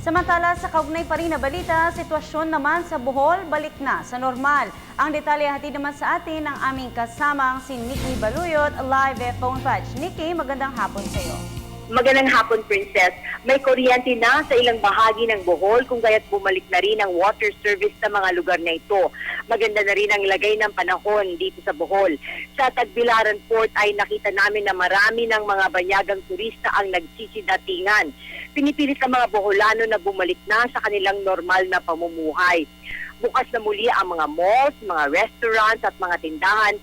Samantala, sa kaugnay pa rin na balita, sitwasyon naman sa Bohol, balik na sa normal. Ang detalye hatid naman sa atin ng aming kasamang si Nikki Baluyot, live phone patch. Nikki, magandang hapon sa iyo. Magandang hapon, Princess. May kuryente na sa ilang bahagi ng Bohol kung kaya't bumalik na rin ang water service sa mga lugar na ito. Maganda na rin ang lagay ng panahon dito sa Bohol. Sa Tagbilaran Port ay nakita namin na marami ng mga banyagang turista ang nagsisidatingan. Pinipilit ng mga Boholano na bumalik na sa kanilang normal na pamumuhay. Bukas na muli ang mga malls, mga restaurants at mga tindahan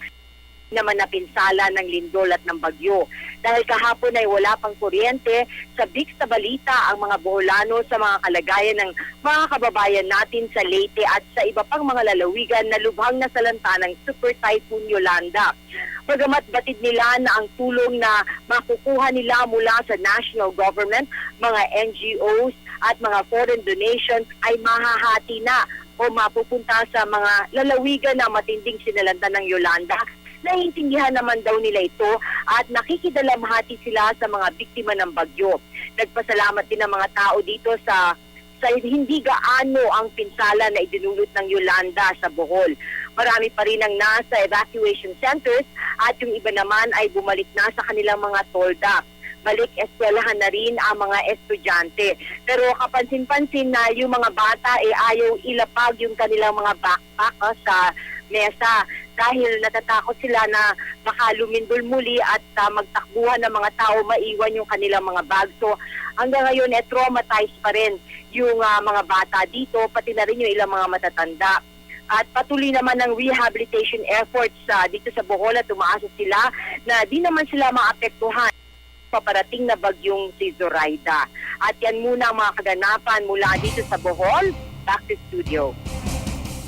naman na pinsala ng lindol at ng bagyo. Dahil kahapon ay wala pang kuryente, sabik sa balita ang mga Boholano sa mga kalagayan ng mga kababayan natin sa Leyte at sa iba pang mga lalawigan na lubhang nasalanta ng Super Typhoon Yolanda. Bagamat batid nila na ang tulong na makukuha nila mula sa national government, mga NGOs at mga foreign donations ay mahahati na o mapupunta sa mga lalawigan na matinding sinalanta ng Yolanda. Naiintindihan naman daw nila ito at nakikidalamhati sila sa mga biktima ng bagyo. Nagpasalamat din ang mga tao dito sa hindi gaano ang pinsala na idinulot ng Yolanda sa Bohol. Marami pa rin ang nasa evacuation centers at yung iba naman ay bumalik na sa kanilang mga tolda. Balik eskwelahan na rin ang mga estudyante. Pero kapansin-pansin na yung mga bata ay ayaw ilapag yung kanilang mga backpack sa mesa dahil natatakot sila na baka lumindol muli at magtakbuhan ng mga tao, maiwan yung kanilang mga bag. So hanggang ngayon traumatized pa rin yung mga bata dito, pati na rin yung ilang mga matatanda. At patuloy naman ang rehabilitation efforts dito sa Bohol at umaasa sila na di naman sila maapektuhan paparating na bagyong si Zoraida. At yan muna ang mga kaganapan mula dito sa Bohol. Back to studio.